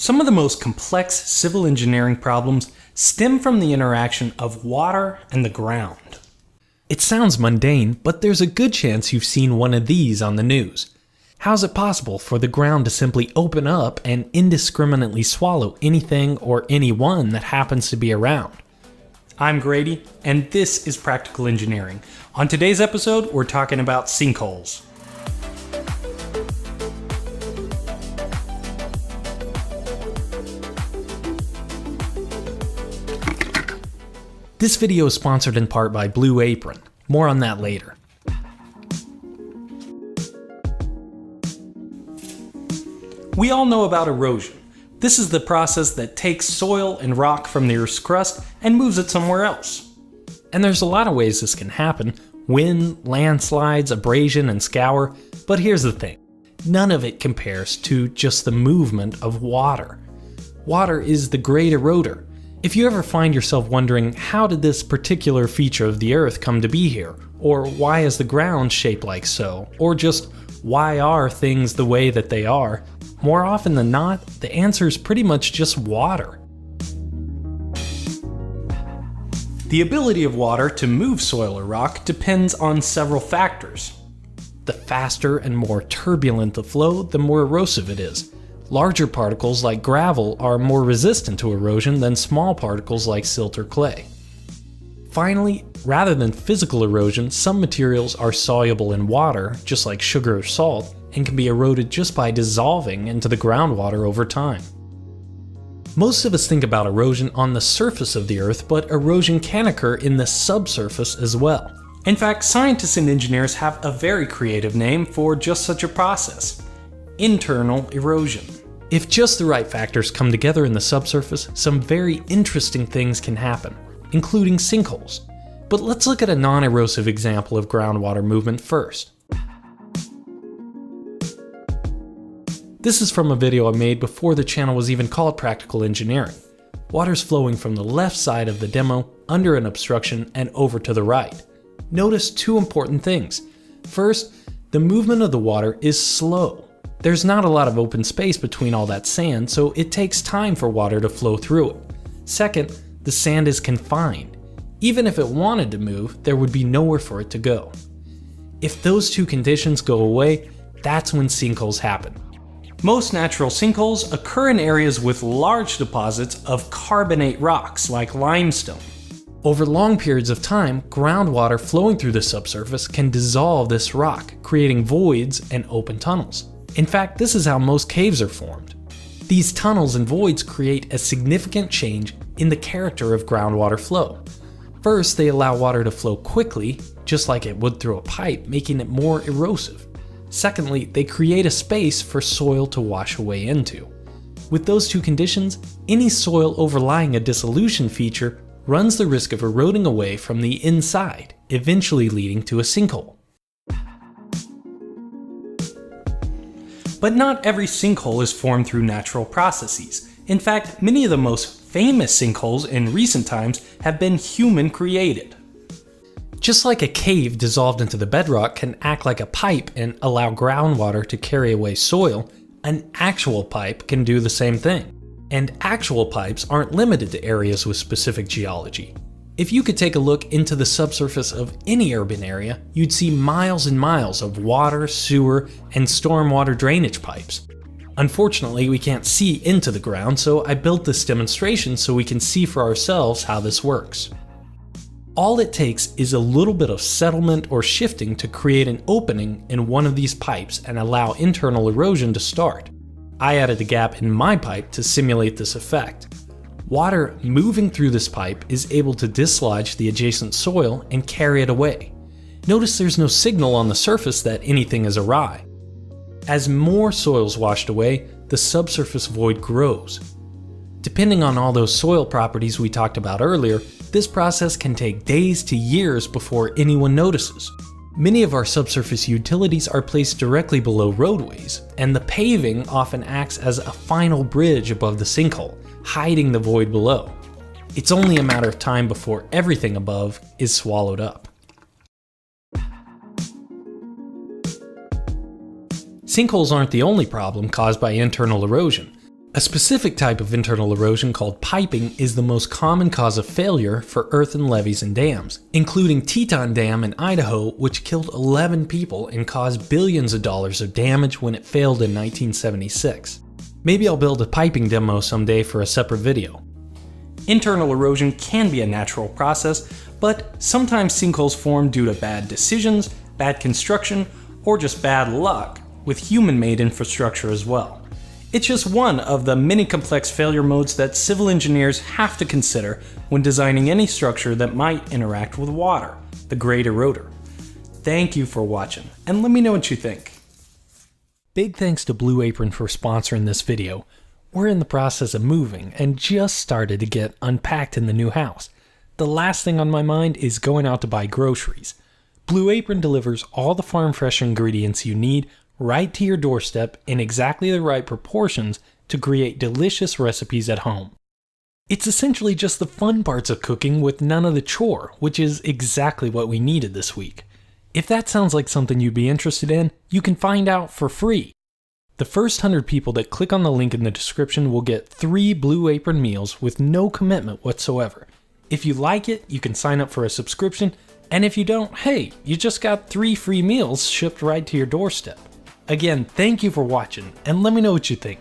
Some of the most complex civil engineering problems stem from the interaction of water and the ground. It sounds mundane, but there's a good chance you've seen one of these on the news. How's it possible for the ground to simply open up and indiscriminately swallow anything or anyone that happens to be around? I'm Grady, and this is Practical Engineering. On today's episode, we're talking about sinkholes. This video is sponsored in part by Blue Apron. More on that later. We all know about erosion. This is the process that takes soil and rock from the Earth's crust and moves it somewhere else. And there's a lot of ways this can happen: wind, landslides, abrasion, and scour. But here's the thing. None of it compares to just the movement of water. Water is the great eroder. If you ever find yourself wondering, how did this particular feature of the Earth come to be here? Or why is the ground shaped like so? Or just why are things the way that they are? More often than not, the answer is pretty much just water. The ability of water to move soil or rock depends on several factors. The faster and more turbulent the flow, the more erosive it is. Larger particles like gravel are more resistant to erosion than small particles like silt or clay. Finally, rather than physical erosion, some materials are soluble in water, just like sugar or salt, and can be eroded just by dissolving into the groundwater over time. Most of us think about erosion on the surface of the Earth, but erosion can occur in the subsurface as well. In fact, scientists and engineers have a very creative name for just such a process: internal erosion. If just the right factors come together in the subsurface, some very interesting things can happen, including sinkholes. But let's look at a non-erosive example of groundwater movement first. This is from a video I made before the channel was even called Practical Engineering. Water's flowing from the left side of the demo, under an obstruction, and over to the right. Notice two important things. First, the movement of the water is slow. There's not a lot of open space between all that sand, so it takes time for water to flow through it. Second, the sand is confined. Even if it wanted to move, there would be nowhere for it to go. If those two conditions go away, that's when sinkholes happen. Most natural sinkholes occur in areas with large deposits of carbonate rocks like limestone. Over long periods of time, groundwater flowing through the subsurface can dissolve this rock, creating voids and open tunnels. In fact, this is how most caves are formed. These tunnels and voids create a significant change in the character of groundwater flow. First, they allow water to flow quickly, just like it would through a pipe, making it more erosive. Secondly, they create a space for soil to wash away into. With those two conditions, any soil overlying a dissolution feature runs the risk of eroding away from the inside, eventually leading to a sinkhole. But not every sinkhole is formed through natural processes. In fact, many of the most famous sinkholes in recent times have been human-created. Just like a cave dissolved into the bedrock can act like a pipe and allow groundwater to carry away soil, an actual pipe can do the same thing. And actual pipes aren't limited to areas with specific geology. If you could take a look into the subsurface of any urban area, you'd see miles and miles of water, sewer, and stormwater drainage pipes. Unfortunately, we can't see into the ground, so I built this demonstration so we can see for ourselves how this works. All it takes is a little bit of settlement or shifting to create an opening in one of these pipes and allow internal erosion to start. I added a gap in my pipe to simulate this effect. Water moving through this pipe is able to dislodge the adjacent soil and carry it away. Notice there's no signal on the surface that anything is awry. As more soil is washed away, the subsurface void grows. Depending on all those soil properties we talked about earlier, this process can take days to years before anyone notices. Many of our subsurface utilities are placed directly below roadways, and the paving often acts as a final bridge above the sinkhole, hiding the void below. It's only a matter of time before everything above is swallowed up. Sinkholes aren't the only problem caused by internal erosion. A specific type of internal erosion called piping is the most common cause of failure for earthen levees and dams, including Teton Dam in Idaho, which killed 11 people and caused billions of dollars of damage when it failed in 1976. Maybe I'll build a piping demo someday for a separate video. Internal erosion can be a natural process, but sometimes sinkholes form due to bad decisions, bad construction, or just bad luck, with human-made infrastructure as well. It's just one of the many complex failure modes that civil engineers have to consider when designing any structure that might interact with water, the great eroder. Thank you for watching, and let me know what you think. Big thanks to Blue Apron for sponsoring this video. We're in the process of moving and just started to get unpacked in the new house. The last thing on my mind is going out to buy groceries. Blue Apron delivers all the farm fresh ingredients you need right to your doorstep in exactly the right proportions to create delicious recipes at home. It's essentially just the fun parts of cooking with none of the chore, which is exactly what we needed this week. If that sounds like something you'd be interested in, you can find out for free. The first 100 people that click on the link in the description will get 3 Blue Apron meals with no commitment whatsoever. If you like it, you can sign up for a subscription, and if you don't, hey, you just got 3 free meals shipped right to your doorstep. Again, thank you for watching, and let me know what you think.